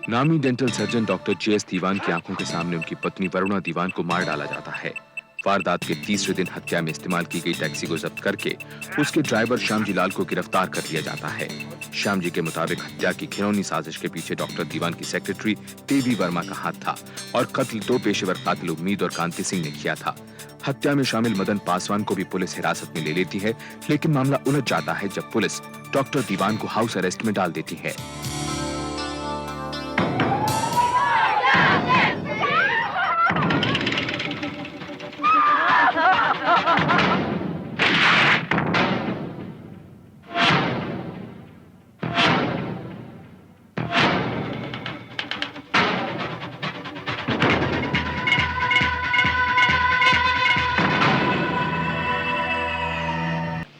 नामी dental surgeon doctor JS. दीवान की आंखों के सामने उनकी पत्नी वरुणा दीवान को मार डाला जाता है। वारदात के तीसरे दिन हत्या में इस्तेमाल की गई टैक्सी को जब्त करके उसके ड्राइवर श्यामजी लाल को गिरफ्तार कर लिया जाता है। श्यामजी के मुताबिक हत्या की घिनौनी साजिश के पीछे डॉक्टर दीवान की सेक्रेटरी देवी वर्मा का हाथ था और कत्ल दो पेशेवर कातिल उम्मीद और कांति सिंह ने किया था। हत्या में शामिल मदन पासवान को भी पुलिस हिरासत में ले लेती है, लेकिन मामला उलझ जाता है जब पुलिस डॉक्टर दीवान को हाउस अरेस्ट में डाल देती है।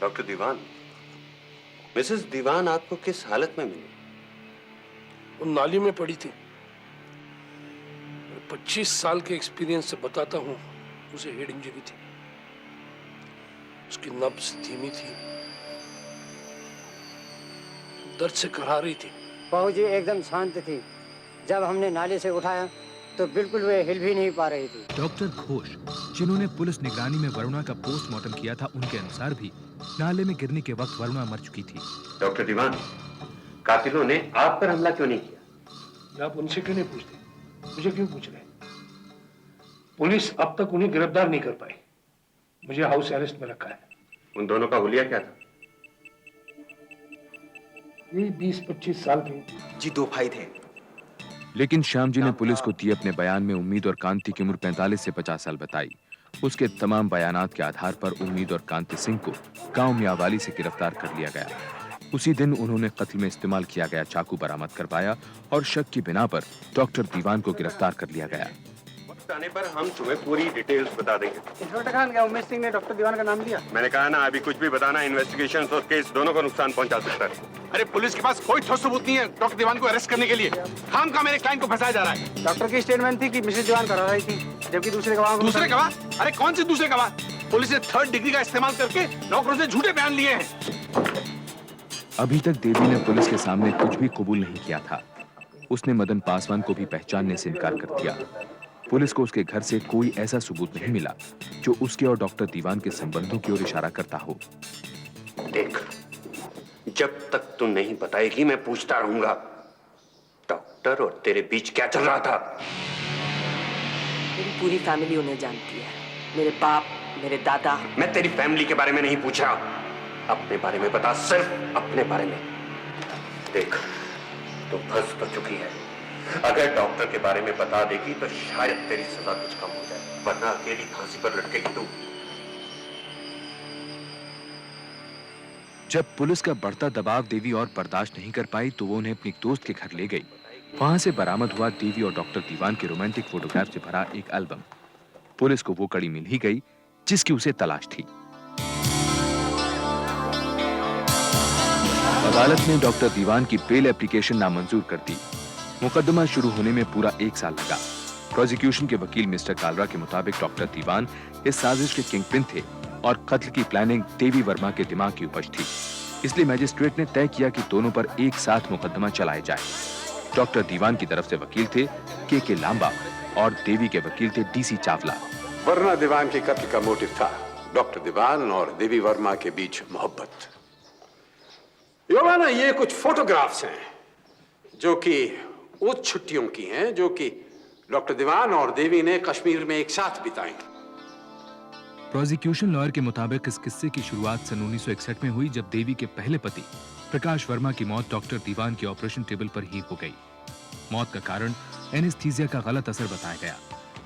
डॉक्टर दीवान, मिसेस दीवान आपको किस हालत में मिली? वो नाली में पड़ी थी। 25 साल के एक्सपीरियंस से बताता हूँ, उसे हेड इंजरी थी। उसकी नब्ज धीमी थी, दर्द से कराह रही थी। बहू जी एकदम शांत थी। जब हमने नाले से उठाया तो बिल्कुल वे हिल भी नहीं पा रही थी। डॉक्टर घोष, जिन्होंने पुलिस निगरानी में वरुणा का पोस्टमार्टम किया था, उनके अनुसार भी नाले में गिरने के वक्त वरुणा मर चुकी थी। डॉक्टर दीवान, कातिलों ने आप पर हमला क्यों नहीं किया? आप उनसे क्यों नहीं पूछते? मुझे क्यों पूछ रहे? पुलिस अब तक उन्हें गिरफ्तार नहीं कर पाई। मुझे हाउस अरेस्ट में रखा है। उन दोनों का हुलिया क्या था? ये 20-25 साल के जी, 2 भाई थे। लेकिन श्यामजी ने पुलिस को दिए अपने बयान में उम्मीद और कांति की उम्र 45 से 50 साल बताई। उसके तमाम बयानात के आधार पर उम्मीद और कांति सिंह को गांव मियावाली से गिरफ्तार कर लिया गया। उसी दिन उन्होंने कत्ल में इस्तेमाल किया गया चाकू बरामद करवाया और शक की बिना पर डॉक्टर दीवान को गिरफ्तार कर लिया गया। वक्त आने पर हम तुम्हें पूरी डिटेल्स बता देंगे। इंस्पेक्टर खान, क्या उमेश सिंह ने डॉक्टर दीवान का नाम लिया? मैंने कहा ना, अभी कुछ भी बताना इन्वेस्टिगेशन और केस दोनों को नुकसान पहुंचा सकता है। अरे पुलिस के पास कोई ठोस सबूत नहीं है डॉक्टर दीवान को अरेस्ट करने के लिए। खामखा मेरे क्लाइंट को फंसाया जा रहा है। डॉक्टर की स्टेटमेंट थी कि मिसेस दीवान करा रही थी, जबकि दूसरे गवाह को दूसरे गवाह? अरे कौन से दूसरे गवाह? पुलिस ने 3rd डिग्री का इस्तेमाल करके नौकरों से झूठे बयान लिए हैं। अभी तक देवी ने पुलिस के सामने कुछ भी कबूल नहीं किया था। उसने मदन पासवान को भी पहचानने से इनकार कर दिया। पुलिस को उसके घर से कोई ऐसा सबूत नहीं मिला जो उसके और डॉक्टर दीवान के संबंधों की ओर इशारा करता हो। देख, जब तक तू नहीं बताएगी मैं पूछता रहूंगा, डॉक्टर और तेरे बीच क्या चल रहा था? मेरी पूरी फैमिली उन्हें जानती है। मेरे बाप, मेरे दादा। मैं तेरी फैमिली के बारे में नहीं पूछ रहा, अपने बारे में बता, सिर्फ अपने बारे में। देख, तू फंस तो चुकी है। अगर डॉक्टर के बारे में बता देगी तो शायद तेरी सजा कुछ कम हो जाए, वरना अकेली फांसी पर लटकेगी तू। जब पुलिस का बढ़ता दबाव देवी और बर्दाश्त नहीं कर पाई तो वो उन्हें अपनी दोस्त के घर ले गई। वहां से बरामद हुआ देवी और डॉक्टर दीवान के रोमांटिक फोटोग्राफ से भरा एक एल्बम। पुलिस को वो कड़ी मिल ही गई जिसकी उसे तलाश थी। अदालत ने डॉक्टर दीवान की बेल एप्लीकेशन नामंजूर कर दी। मुकदमा शुरू होने में पूरा 1 साल लगा। प्रोसिक्यूशन के वकील मिस्टर कालरा के मुताबिक डॉक्टर दीवान इस साजिश के किंगपिन थे और कत्ल की प्लानिंग देवी वर्मा के दिमाग की उपज थी। इसलिए मैजिस्ट्रेट ने तय किया कि दोनों पर एक साथ मुकदमा चलाया जाए। डॉक्टर दीवान की तरफ से वकील थे के लांबा और देवी के वकील थे DC चावला। वर्मा दीवान के कत्ल का मोटिव था डॉक्टर दीवान और देवी वर्मा के बीच मोहब्बत। योवाना, ये कुछ फोटोग्राफ्स हैं जो कि उस छुट्टियों की हैं जो कि डॉक्टर दीवान और देवी ने कश्मीर में एक साथ बिताई। प्रोसिक्यूशन लॉयर के मुताबिक इस किस्से की शुरुआत सन 1961 में हुई, जब देवी के पहले पति प्रकाश वर्मा की मौत डॉक्टर दीवान के ऑपरेशन टेबल पर ही हो गई। मौत का कारण एनेस्थीसिया का गलत असर बताया गया।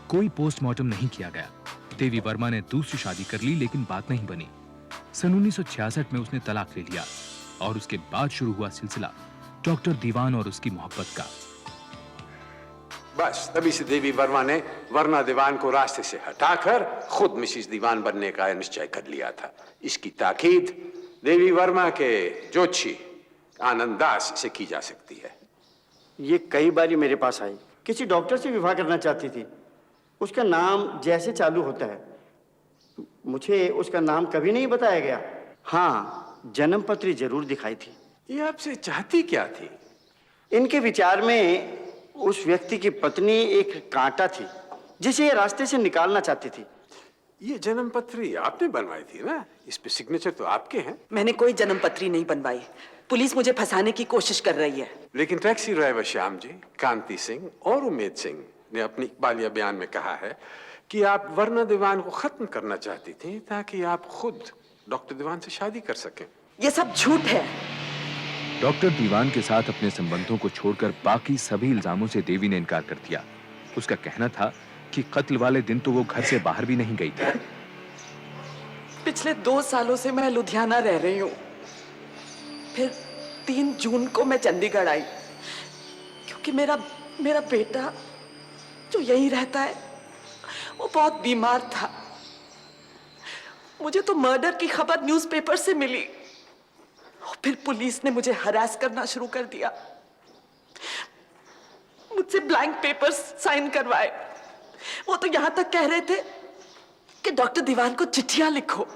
कोई पोस्टमार्टम नहीं किया गया। देवी वर्मा ने दूसरी शादी कर ली, लेकिन बात नहीं बनी। सन 1966 में उसने तलाक ले लिया और उसके बाद शुरू हुआ सिलसिला डॉक्टर दीवान और उसकी मोहब्बत का। बस तभी से देवी वर्मा ने वर्मा दीवान को रास्ते से हटाकर खुद मिसेस दीवान बनने का निश्चय कर लिया था। इसकी ताकीद देवी वर्मा के जोशी आनंद दास से की जा सकती है। ये कई बारी मेरे पास आई, किसी डॉक्टर से विवाह करना चाहती थी। उसका नाम जैसे चालू होता है, मुझे उसका नाम कभी नहीं बताया गया। हाँ, जन्म पत्री जरूर दिखाई थी। ये आपसे चाहती क्या थी? इनके विचार में उस व्यक्ति की पत्नी एक कांटा थी जिसे ये रास्ते से निकालना चाहती थी। ये जन्म पत्री आपने बनवाई थी ना? इस पे सिग्नेचर तो आपके हैं। मैंने कोई जन्म पत्री नहीं बनवाई। पुलिस मुझे फंसाने की कोशिश कर रही है। लेकिन टैक्सी ड्राइवर श्याम जी, कांति सिंह और उमेद सिंह ने अपनी इकबालिया बयान में कहा है कि आप वरना दीवान को खत्म करना चाहती थी ताकि आप खुद डॉक्टर दीवान से शादी कर सकें। ये सब झूठ है। डॉक्टर दीवान के साथ अपने संबंधों को छोड़कर बाकी सभी इल्जामों से देवी ने इनकार कर दिया। उसका कहना था कि कत्ल वाले दिन तो वो घर से बाहर भी नहीं गई थी। पिछले 2 सालों से मैं लुधियाना रह रही हूँ। फिर 3 जून को मैं चंडीगढ़ आई क्योंकि मेरा बेटा जो यहीं रहता है वो बहुत बीमार था। मुझे तो मर्डर की खबर न्यूज़पेपर से मिली और फिर पुलिस ने मुझे हरास करना शुरू कर दिया। मुझसे ब्लैंक पेपर्स साइन करवाए। वो तो यहां तक कह रहे थे कि डॉक्टर दीवान को चिट्ठियां लिखो,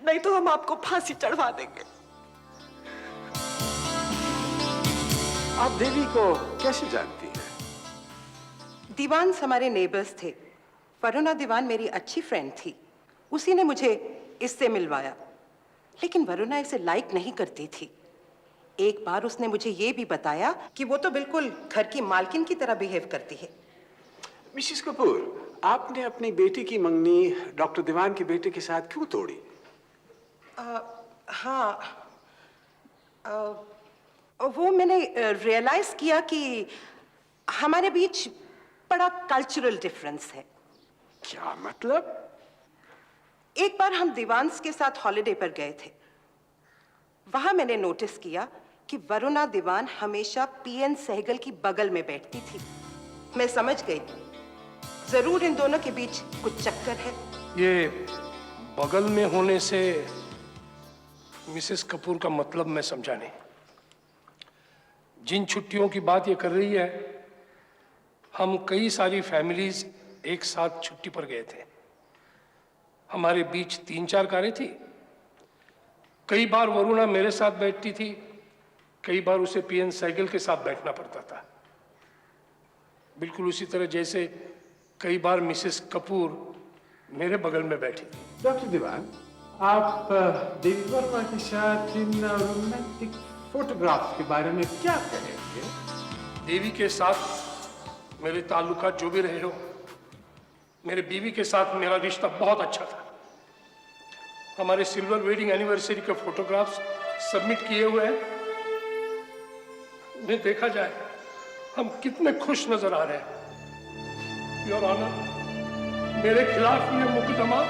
नहीं तो हम आपको फांसी चढ़वा देंगे। आप देवी को कैसे जानती हैं? दीवान हमारे नेबर्स थे। वरुणा दीवान मेरी अच्छी फ्रेंड थी। उसी ने मुझे इससे मिलवाया, लेकिन वरुणा इसे लाइक नहीं करती थी। एक बार उसने मुझे ये भी बताया कि वो तो बिल्कुल घर की मालकिन की तरह बिहेव करती है। मिसेस कपूर, आपने अपनी बेटी की मंगनी डॉक्टर दीवान के बेटे के साथ क्यों तोड़ी? हाँ, वो मैंने रियलाइज किया कि हमारे बीच बड़ा कल्चरल डिफरेंस है। क्या मतलब? एक बार हम दीवान्स के साथ हॉलिडे पर गए थे। वहां मैंने नोटिस किया कि वरुणा दीवान हमेशा पीएन सहगल की बगल में बैठती थी। मैं समझ गई, जरूर इन दोनों के बीच कुछ चक्कर है। ये बगल में होने से मिसेस कपूर का मतलब मैं समझा नहीं। जिन छुट्टियों की बात ये कर रही है, हम कई सारी फैमिलीज एक साथ छुट्टी पर गए थे। हमारे बीच 3-4 कारें थी। कई बार वरुणा मेरे साथ बैठती थी, कई बार उसे पीएन साइकिल के साथ बैठना पड़ता था। बिल्कुल उसी तरह जैसे कई बार मिसेस कपूर मेरे बगल में बैठी थी। डॉक्टर दीवान, आप देवी वर्मा के साथ इन रोमांटिक फोटोग्राफ्स के बारे में क्या कहेंगे? देवी के साथ मेरे ताल्लुकात जो भी रहे हो, मेरे बीवी के साथ मेरा रिश्ता बहुत अच्छा था। हमारे सिल्वर वेडिंग एनिवर्सरी के फोटोग्राफ्स सबमिट किए हुए हैं। उन्हें देखा जाए, हम कितने खुश नजर आ रहे हैं। योर ऑनर, मेरे खिलाफ यह मुकदमा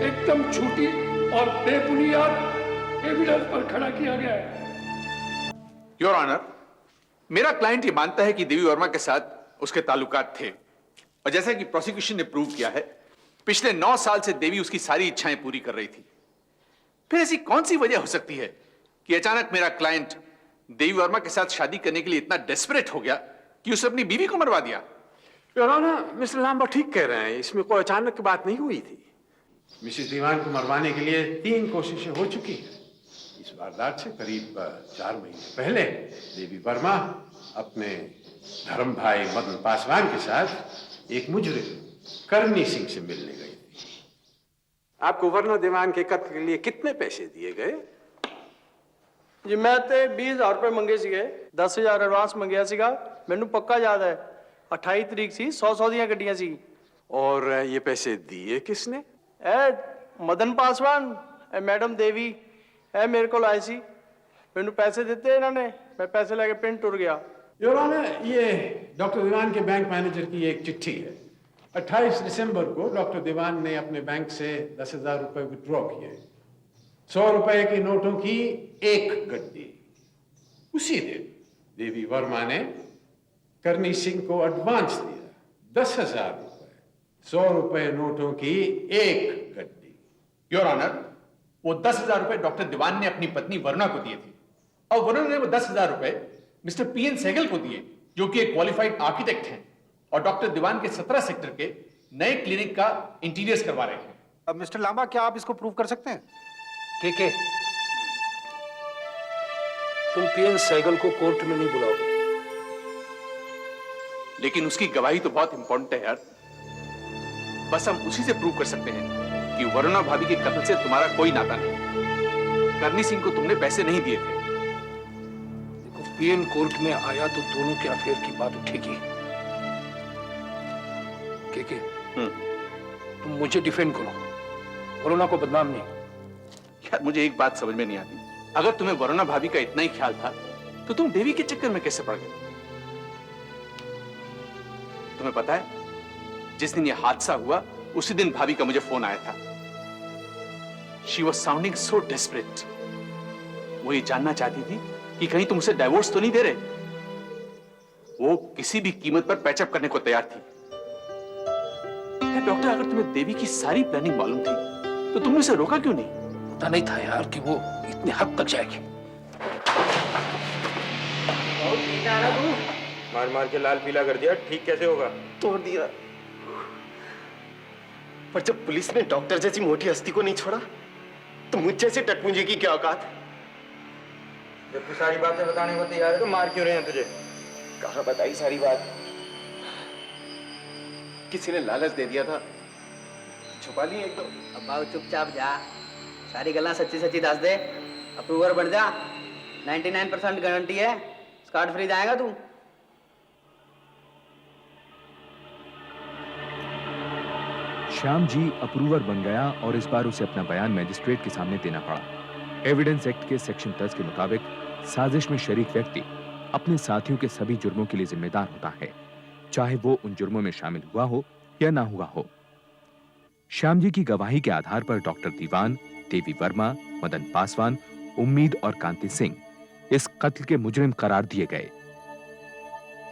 एकदम झूठी और बेबुनियाद एविडेंस पर खड़ा किया गया है। योर ऑनर, मेरा क्लाइंट ये मानता है कि देवी वर्मा के साथ उसके ताल्लुकात थे, और जैसा कि प्रोसिक्यूशन ने प्रूव किया है, पिछले 9 साल से देवी उसकी सारी इच्छाएं पूरी कर रही थी। फिर ऐसी कौन सी वजह हो सकती है कि अचानक मेरा क्लाइंट देवी वर्मा के साथ शादी करने के लिए इतना डेस्परेट हो गया कि उसने अपनी बीवी को मरवा दिया? योर ऑनर, मिस्टर लांबा ठीक कह रहे हैं। इसमें कोई अचानक की बात नहीं हुई थी। मिसेस दीवान को मरवाने के लिए 3 कोशिशें हो चुकी हैं। इस वारदात से करीब 4 महीने पहले देवी वर्मा अपने धर्म भाई मदन पासवान के साथ एक मुजरिम करनी सिंह से मिलने गई थी। आपको वरुणा दीवान के कत्ल के लिए कितने पैसे दिए गए? जी मैं ते 20,000 रुपए मंगे सीगे। 10,000 एडवांस मंगया सीगा। मैनू पक्का याद है 28 तरीक सी 100 दियां गड्डियां सी। और ये पैसे दिए किसने? मदन पासवान, मैडम देवी मेरे को आए सी। मैनू पैसे दिते इन्होंने, मैं पैसे लेके पिंड टुर गया। योर ऑनर, ये डॉक्टर दीवान के बैंक मैनेजर की एक चिट्ठी है। 28 दिसंबर को डॉक्टर दीवान ने अपने बैंक से 10,000 रुपए विड्रॉ किए। 100 रुपए के नोटों की एक गड्डी। उसी दिन देवी वर्मा ने करनी सिंह को एडवांस दिया 10,000 रुपए। 100 रुपए नोटों की एक गड्डी। योर ऑनर, वो 10,000 रुपए डॉक्टर दीवान ने अपनी पत्नी वरुणा को दिए थे, और वरुणा ने वो 10,000 रुपए मिस्टर पीएन सहगल को दिए, जो कि एक क्वालिफाइड आर्किटेक्ट हैं और डॉक्टर दीवान के 17 सेक्टर के नए क्लिनिक का इंटीरियर्स करवा रहे हैं। अब मिस्टर लांबा, क्या आप इसको प्रूव कर सकते हैं? के तुम पीएन सहगल को कोर्ट में नहीं बुलाओगे। लेकिन उसकी गवाही तो बहुत इंपॉर्टेंट है यार। बस हम उसी से प्रूव कर सकते हैं कि वरुणा भाभी के कत्ल से तुम्हारा कोई नाता नहीं। करनी सिंह को तुमने पैसे नहीं दिए थे। देखो, पीएन कोर्ट में आया तो दोनों के अफेयर की बात उठेगी। के तुम मुझे डिफेंड करो, वरुणा को बदनाम नहीं। यार मुझे एक बात समझ में नहीं आती, अगर तुम्हें वरुणा भाभी का इतना ही ख्याल था तो तुम देवी के चक्कर में कैसे पड़ गए? तुम्हें पता है, जिस दिन यह हादसा हुआ उसी दिन भाभी का मुझे फोन आया था। She was sounding so desperate. वो ये जानना चाहती थी कि कहीं तुम उसे डाइवोर्स तो नहीं दे रहे। वो किसी भी कीमत पर पैचअप करने को तैयार थी। डॉक्टर, अगर तुम्हें देवी की सारी प्लानिंग मालूम थी तो तुमने उसे रोका क्यों नहीं? पता नहीं था यार कि वो इतने हद तक जाएगी। मार मार के लाल पीला कर दिया, ठीक कैसे होगा? तोड़ दिया। पर जब पुलिस ने डॉक्टर जैसी मोटी हस्ती को नहीं छोड़ा तो मुझ जैसे टकमुंजे की क्या औकात? जब तू सारी बातें बताने को तैयार है तो मार क्यों रहे हैं तुझे? कहाँ बताई सारी बात? किसी ने लालच दे दिया था, छुपा ली एक दो। अब बाबू चुपचाप जा, सारी गल्ला सच्ची सच्ची दस दे, अप्रूवर बढ़ जा। 99% गारंटी है, स्कॉट फ्री जाएगा तू। श्याम जी अप्रूवर बन गया और इस बार उसे अपना बयान मैजिस्ट्रेट के सामने देना पड़ा। एविडेंस एक्ट के सेक्शन 10 के मुताबिक साजिश में शरीक व्यक्ति अपने साथियों के सभी जुर्मों के लिए जिम्मेदार होता है, चाहे वो उन जुर्मों में शामिल हुआ हो या ना हुआ हो। श्याम जी की गवाही के आधार पर डॉक्टर दीवान, देवी वर्मा, मदन पासवान, उम्मीद और कांति सिंह इस कत्ल के मुजरिम करार दिए गए।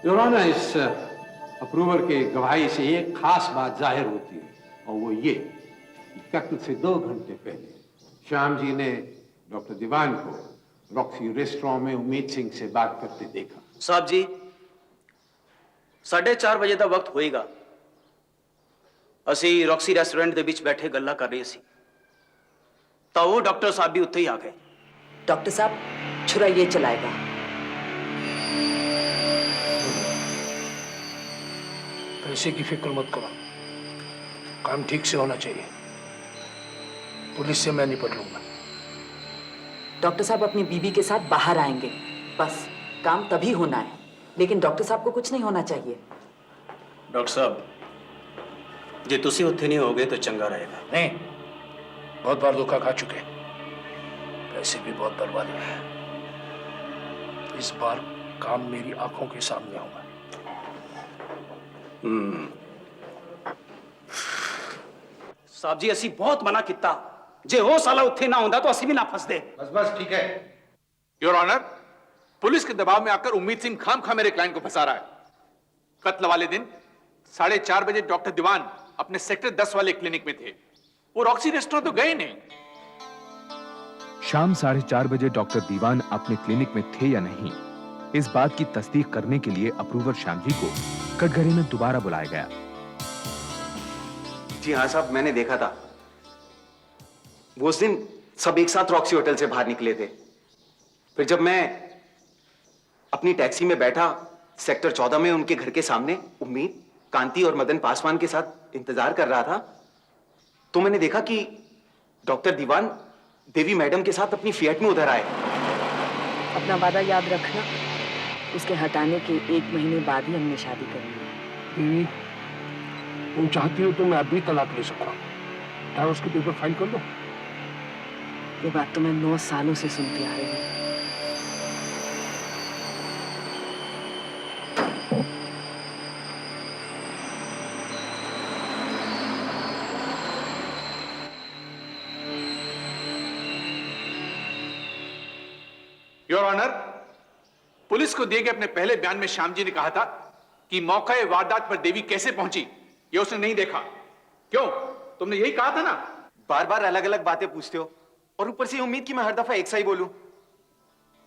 योर ऑनर, इस अप्रूवर के गवाही से एक खास बात जाहिर होती है और वो ये कि कत्ल से 2 घंटे पहले श्याम जी ने डॉक्टर दीवान को रॉक्सी रेस्टोरेंट में उम्मीद सिंह से बात करते देखा। साहब जी, 4:30 ਵਜੇ ਦਾ ਵਕਤ ਹੋਏਗਾ। ਅਸੀਂ ਰੌਕਸੀ ਰੈਸਟੋਰੈਂਟ ਦੇ ਵਿੱਚ ਬੈਠੇ ਗੱਲਾਂ ਕਰ ਰਹੇ ਸੀ ਤਾਂ ਉਹ ਡਾਕਟਰ ਸਾਹਿਬ ਵੀ ਉੱਥੇ ਹੀ ਆ ਗਏ। डॉक्टर साहब, छुरा ये चलाएगा। पैसे की फिक्र मत करो, काम ठीक से होना चाहिए। पुलिस से मैं निपट लूंगा। डॉक्टर साहब अपनी बीवी के साथ बाहर आएंगे, बस काम तभी होना है, लेकिन डॉक्टर साहब को कुछ नहीं होना चाहिए। डॉक्टर साहब, जे तुसी उत्थे नहीं होगे तो चंगा रहेगा। नहीं, बहुत बार धोखा खा चुके, पैसे भी बहुत बर्बाद हुए। इस बार काम मेरी आंखों के सामने होगा। साहब जी, असी बहुत मना किया, जे वो साला उत्थे ना होंदा तो असी भी ना फसदे। बस बस ठीक है। योर ऑनर, पुलिस के दबाव में आकर उम्मीद सिंह खामखा मेरे क्लाइंट को फंसा रहा है। कत्ल वाले दिन 4:30 बजे डॉक्टर दीवान अपने सेक्टर 10 वाले क्लिनिक में थे। वो रॉक्सी रेस्टोरेंट तो गए नहीं। शाम 4:30 बजे डॉक्टर दीवान अपने क्लिनिक में थे या नहीं, इस बात की तस्दीक करने के लिए अप्रूवर श्याम जी को कटघरे में दोबारा बुलाया गया। जी हाँ साहब, मैंने देखा था। वो उस दिन सब एक साथ रॉक्सी होटल से बाहर निकले थे। फिर जब मैं अपनी टैक्सी में बैठा सेक्टर 14 में उनके घर के सामने उम्मीद, कांति और मदन पासवान के साथ इंतजार कर रहा था तो मैंने देखा कि डॉक्टर दीवान देवी मैडम के साथ अपनी फिएट में उधर आए। अपना वादा याद रखना, उसके हटाने के 1 महीने बाद ही हमने शादी करनी है। तुम चाहती हो तो मैं अभी तलाक ले सकता हूँ, डाइवोर्स के पेपर फाइल कर लो। ये बात तो मैं 9 सालों से सुनती आ रही हूँ। योर ऑनर, पुलिस को दिए गए अपने पहले बयान में श्याम जी ने कहा था कि मौका वारदात पर देवी कैसे पहुंची ये उसने नहीं देखा। क्यों? तुमने यही कहा था ना। बार बार अलग अलग बातें पूछते हो और ऊपर से उम्मीद कि मैं हर दफा एक सा ही बोलूं।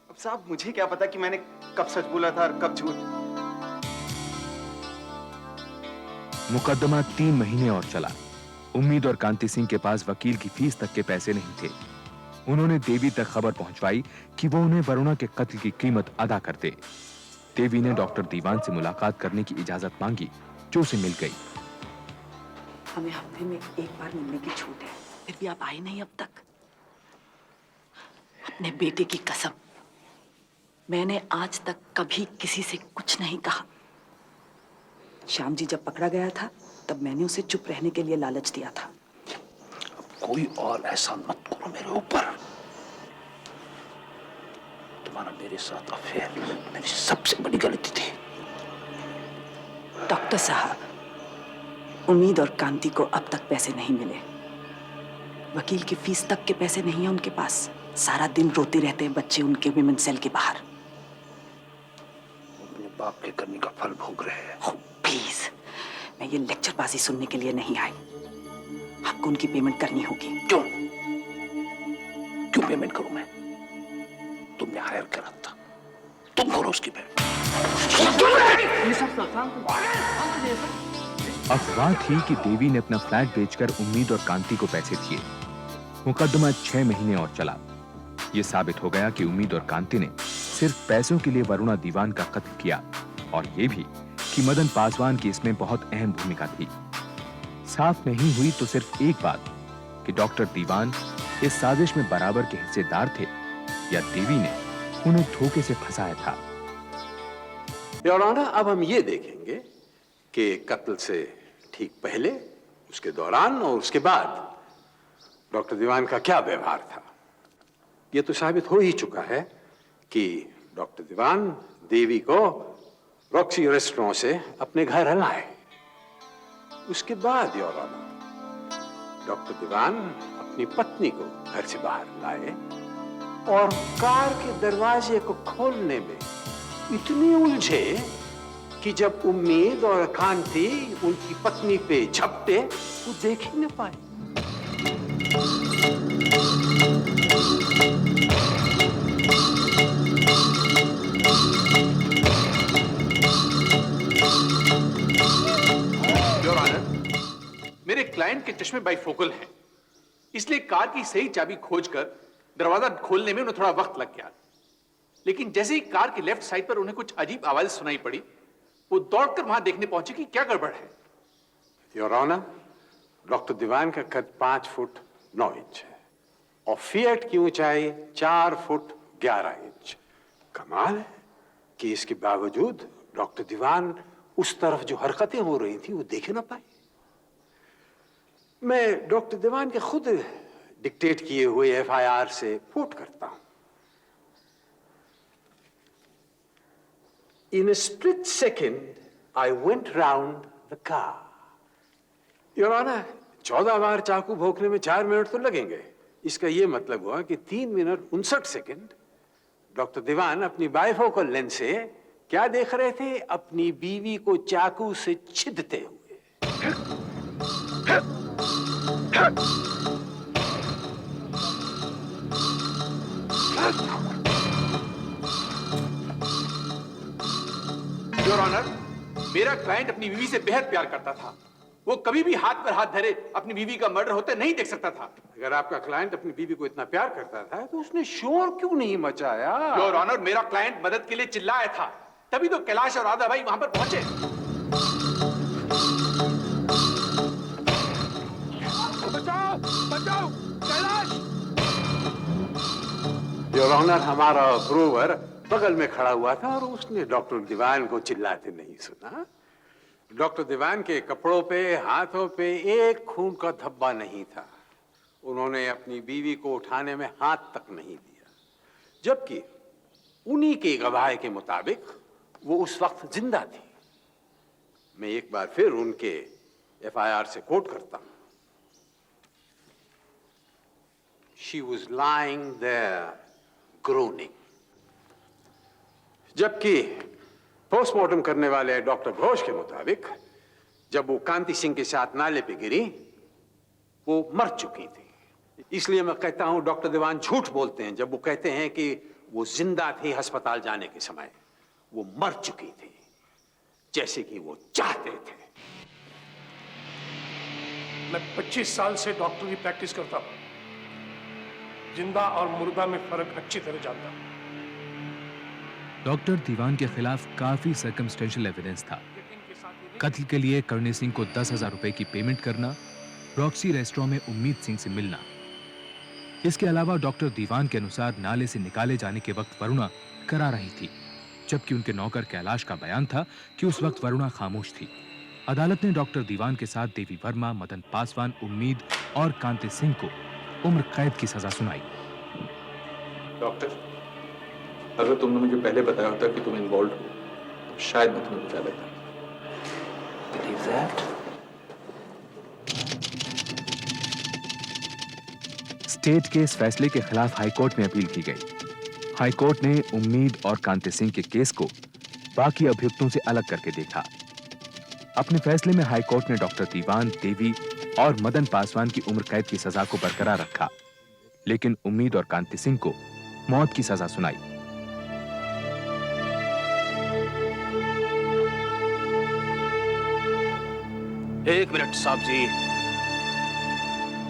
अब साहब, मुझे क्या पता कि मैंने कब सच बोला था और कब झूठ। मुकदमा 3 महीने और चला। उम्मीद और कांति सिंह के पास वकील की फीस तक के पैसे नहीं थे। उन्होंने देवी तक खबर पहुंचवाई कि वो उन्हें वरुणा के कत्ल की कीमत अदा कर दे। देवी ने डॉक्टर दीवान से मुलाकात करने की इजाजत मांगी, जो उसे मिल गई। हमें हफ्ते में एक बार मिलने की छूट है, फिर भी आप आए नहीं अब तक। अपने बेटे की कसम, मैंने आज तक कभी किसी से कुछ नहीं कहा। श्याम जी जब पकड़ा गया था तब मैंने उसे चुप रहने के लिए लालच दिया था। कोई और एहसान मत करो मेरे ऊपर। तुम्हारा मेरे साथ अफेयर मेरी सबसे बड़ी गलती थी। डॉक्टर साहब, उम्मीद और कांति को अब तक पैसे नहीं मिले। वकील की फीस तक के पैसे नहीं है उनके पास। सारा दिन रोते रहते हैं बच्चे उनके विमेन सेल के बाहर। अपने बाप के करने का फल भोग रहे हैं। प्लीज, मैं ये लेक्चरबाजी सुनने के लिए नहीं आई। आपको उनकी पेमेंट करनी होगी। क्यों पेमेंट करूं मैं? तुमने हायर करा था, तुम करो उसकी पेमेंट। अफवाह थी कि देवी ने अपना फ्लैट बेचकर उम्मीद और कांति को पैसे दिए। मुकदमा 6 महीने और चला। यह साबित हो गया कि उम्मीद और कांति ने सिर्फ पैसों के लिए वरुणा दीवान का कत्ल किया, और यह भी कि मदन पासवान की इसमें बहुत अहम भूमिका थी। साफ नहीं हुई तो सिर्फ एक बात कि डॉक्टर दीवान इस साजिश में बराबर के हिस्सेदार थे या देवी ने उन्हें धोखे से फंसाया था। योर ऑनर, अब हम ये देखेंगे कि कत्ल से ठीक पहले, उसके दौरान और उसके बाद डॉक्टर दीवान का क्या व्यवहार था। यह तो साबित हो ही चुका है कि डॉक्टर दीवान देवी को रॉक्सी रेस्टोरेंट से अपने घर लाए। उसके बाद योर ऑनर, डॉक्टर दीवान अपनी पत्नी को घर से बाहर लाए और कार के दरवाजे को खोलने में इतने उलझे कि जब उम्मीद और कांति उनकी पत्नी पे झपटे, वो देख ही न पाए। योर ऑनर, मेरे क्लाइंट के चश्मे बाइफोकल हैं, इसलिए कार की सही चाबी खोजकर दरवाजा खोलने में उन्हें थोड़ा वक्त लग गया। लेकिन जैसे ही कार की लेफ्ट साइड पर उन्हें कुछ अजीब आवाज सुनाई पड़ी, वो दौड़कर वहां देखने पहुंचे कि क्या गड़बड़ है। योर ऑनर, डॉक्टर दीवान का कद 5 फुट 9 इंच है और फिएट की ऊंचाई 4 फुट 11 इंच। कमाल है कि इसके बावजूद डॉक्टर दीवान उस तरफ जो हरकतें हो रही थी वो देख ना पाए। मैं डॉक्टर दीवान के खुद डिक्टेट किए हुए एफआईआर से कोट करता हूं। In a split second, I went round the car. Your Honor, 14 बार चाकू भोंकने में 4 मिनट तो लगेंगे। इसका यह मतलब हुआ कि 3 मिनट 59 सेकंड डॉक्टर दीवान अपनी बाइफोकल लेंस से क्या देख रहे थे? अपनी बीवी को चाकू से छिदते हुए। योर ऑनर, मेरा क्लाइंट अपनी बीवी से बेहद प्यार करता था। वो कभी भी हाथ पर हाथ धरे अपनी बीवी का मर्डर होते नहीं देख सकता था। अगर आपका क्लाइंट अपनी बीवी को इतना प्यार करता था तो उसने शोर क्यों नहीं मचाया? योर ऑनर, मेरा क्लाइंट मदद के लिए चिल्लाया था, तभी तो कैलाश और राधा भाई वहां पर पहुंचे। बचाओ, बचाओ, कैलाश! योर ऑनर, हमारा प्रूवर बगल में खड़ा हुआ था और उसने डॉक्टर दीवान को चिल्लाते नहीं सुना। डॉक्टर दीवान के कपड़ों पे, हाथों पे एक खून का धब्बा नहीं था। उन्होंने अपनी बीवी को उठाने में हाथ तक नहीं दिया, जबकि उन्हीं के गवाह के मुताबिक वो उस वक्त जिंदा थी। मैं एक बार फिर उनके एफआईआर से कोट करता हूं। She was lying there groaning. जबकि पोस्टमार्टम करने वाले डॉक्टर घोष के मुताबिक जब वो कांति सिंह के साथ नाले पे गिरी, वो मर चुकी थी। इसलिए मैं कहता हूं डॉक्टर दीवान झूठ बोलते हैं जब वो कहते हैं कि वो जिंदा थी अस्पताल जाने के समय। वो मर चुकी थी, जैसे कि वो चाहते थे। मैं 25 साल से डॉक्टर की प्रैक्टिस करता हूं। जिंदा और मुर्दा में फर्क अच्छी तरह जानता हूं। डॉक्टर दीवान के खिलाफ काफी सर्कमस्टेंशियल एविडेंस था। कत्ल के लिए करणी सिंह को 10,000 रुपए की पेमेंट करना, रॉक्सी रेस्टोरेंट में उम्मीद सिंह से मिलना। इसके अलावा डॉक्टर दीवान के अनुसार नाले से निकाले जाने के वक्त वरुणा करा रही थी, जबकि उनके नौकर कैलाश का बयान था कि उस वक्त वरुणा खामोश थी। अदालत ने डॉक्टर दीवान के साथ देवी वर्मा, मदन पासवान, उम्मीद और कांति सिंह को उम्र कैद की सजा सुनाई। डॉक्टर, अगर तुमने मुझे पहले बताया होता कि तुम इन्वॉल्व हो तो शायद मैं तुम्हें बचा लेता। Believe that? स्टेट के इस फैसले के खिलाफ हाईकोर्ट में अपील की गई। हाईकोर्ट ने उम्मीद और कांति सिंह के केस को बाकी अभियुक्तों से अलग करके देखा। अपने फैसले में हाईकोर्ट ने डॉक्टर दीवान, देवी और मदन पासवान की उम्र कैद की सजा को बरकरार रखा, लेकिन उम्मीद और कांति सिंह को मौत की सजा सुनाई। एक मिनट साहब जी,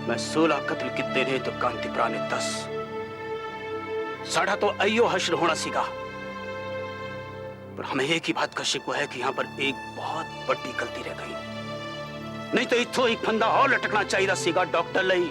मैं 16 कत्ल कितने ने तो कांतिप्रा ने 10। साढ़ा तो अयो हश्र होना सीखा, पर हमें एक ही बात का शिकवा है कि यहाँ पर एक बहुत बड़ी गलती रह गई। नहीं तो इथो एक फंदा और लटकना चाहिए सीगा डॉक्टर लई।